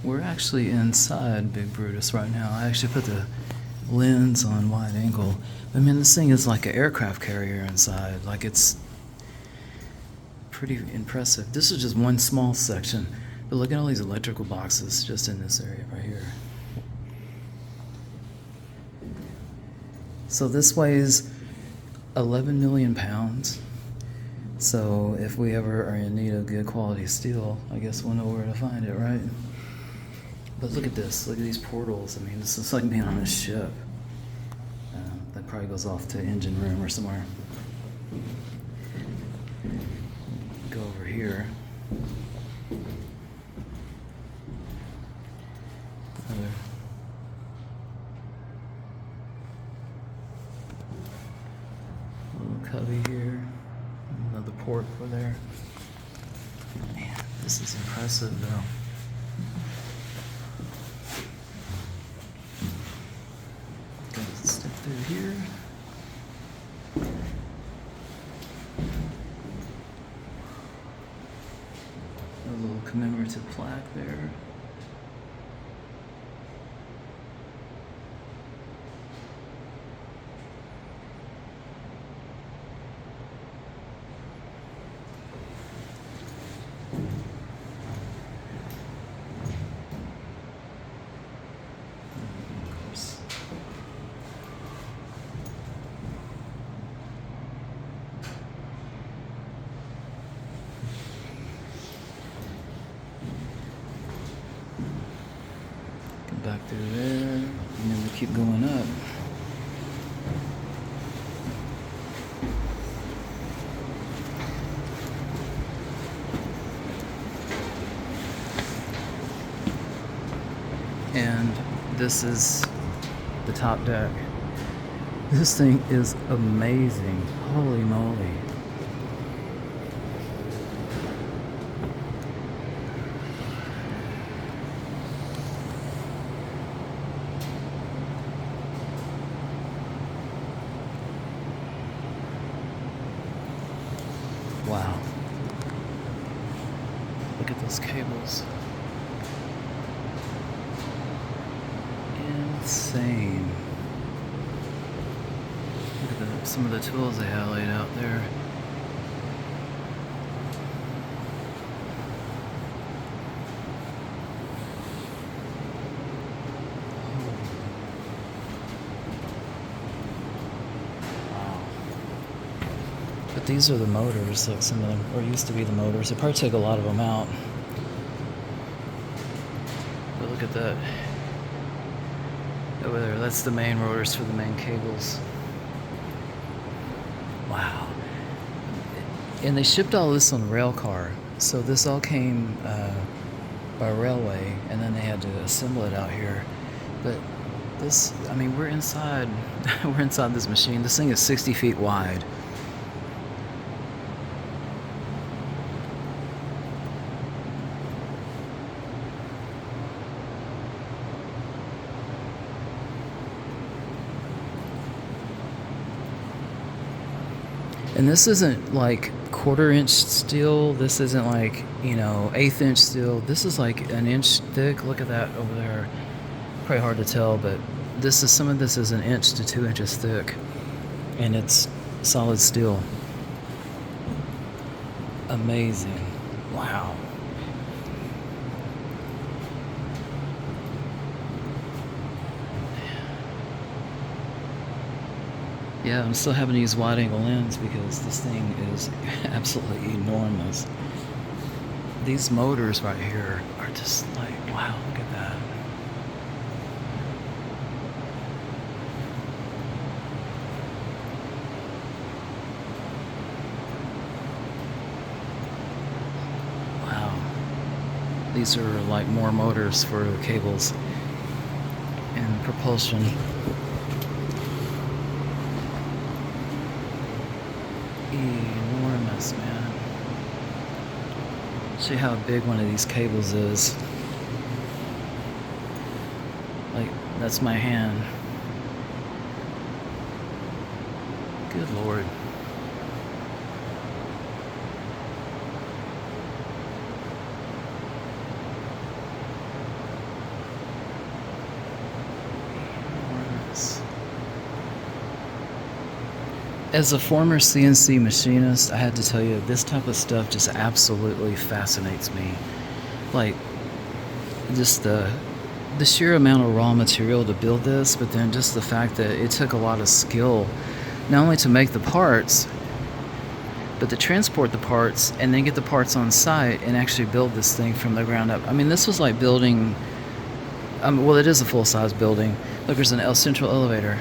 We're actually inside Big Brutus right now. I actually put the lens on wide angle. I mean, this thing is like an aircraft carrier inside. Like, it's pretty impressive. This is just one small section, but look at all these electrical boxes just in this area right here. So this weighs 11 million pounds. So if we ever are in need of good quality steel, I guess we'll know where to find it, right? But look at this. Look at these portals. I mean, this is like being on a ship. That probably goes off to engine room or somewhere. Go over here. Another little cubby here. Another port over there. Man, this is impressive though. Gotta step through here. A little commemorative plaque there. Of course. Back through there, and then we keep going up. And this is the top deck. This thing is amazing. Holy moly. Wow. Look at those cables. Insane. Look at some of the tools they have laid out there. But these are the motors, like some of them, or used to be the motors. They probably took a lot of them out. But look at that. Over there, that's the main rotors for the main cables. Wow. And they shipped all this on rail car. So this all came by railway, and then they had to assemble it out here. But this, I mean, we're inside, we're inside this machine. This thing is 60 feet wide. And this isn't like 1/4 inch steel. This isn't like, you know, 1/8 inch steel. This is like an inch thick. Look at that over there. Probably hard to tell, but this is, some of this is 1 inch to 2 inches thick. And it's solid steel. Amazing. Wow. Yeah, I'm still having to use wide angle lens because this thing is absolutely enormous. These motors right here are just like, wow, look at that. Wow. These are like more motors for cables and propulsion. Enormous, man. See how big one of these cables is. Like, that's my hand. Good Lord. As a former CNC machinist, I had to tell you, this type of stuff just absolutely fascinates me. Like, just the sheer amount of raw material to build this, but then just the fact that it took a lot of skill, not only to make the parts, but to transport the parts and then get the parts on site and actually build this thing from the ground up. I mean, this was like building, well, it is a full-size building. Look, there's an central elevator.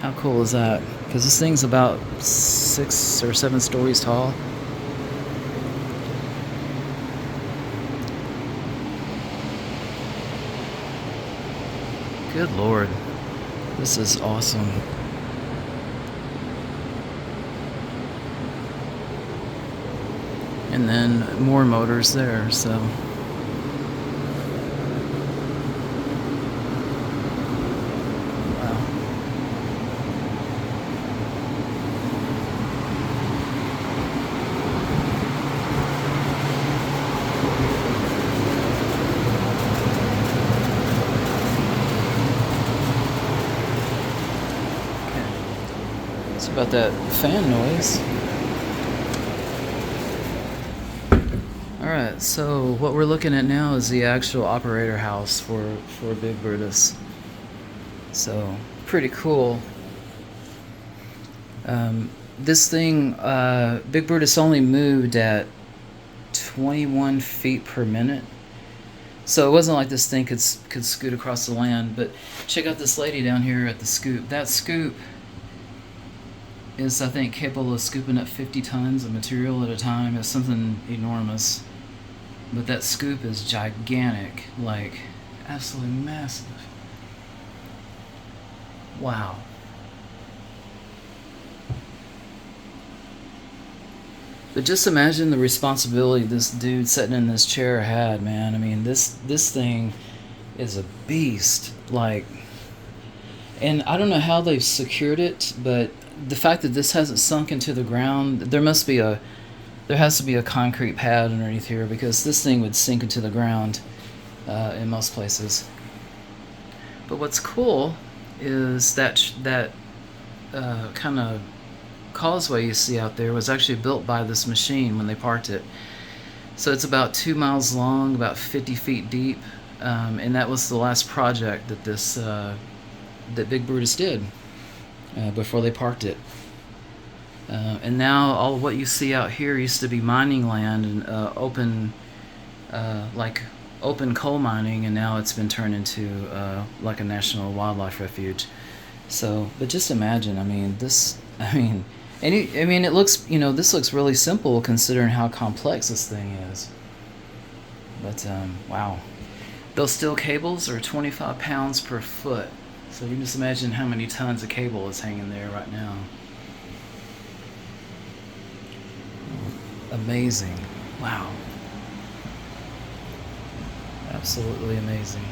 How cool is that? Because this thing's about 6 or 7 stories tall. Good Lord. This is awesome. And then more motors there, so. Wow. Okay. It's about that fan noise. Alright, so what we're looking at now is the actual operator house for Big Brutus. So, pretty cool. This thing, Big Brutus only moved at 21 feet per minute. So it wasn't like this thing could scoot across the land, but check out this lady down here at the scoop. That scoop is, I think, capable of scooping up 50 tons of material at a time. It's something enormous. But that scoop is gigantic, like absolutely massive. Wow. But just imagine the responsibility this dude sitting in this chair had, man. I mean, this thing is a beast. Like, and I don't know how they've secured it, but the fact that this hasn't sunk into the ground, there has to be a concrete pad underneath here, because this thing would sink into the ground in most places. But what's cool is that kind of causeway you see out there was actually built by this machine when they parked it. So it's about 2 miles long, about 50 feet deep, and that was the last project that that Big Brutus did before they parked it. And now all what you see out here used to be mining land and open coal mining, and now it's been turned into like a national wildlife refuge. So, but just imagine, it looks, this looks really simple considering how complex this thing is. But wow, those steel cables are 25 pounds per foot. So you can just imagine how many tons of cable is hanging there right now. Amazing. Wow. Absolutely amazing.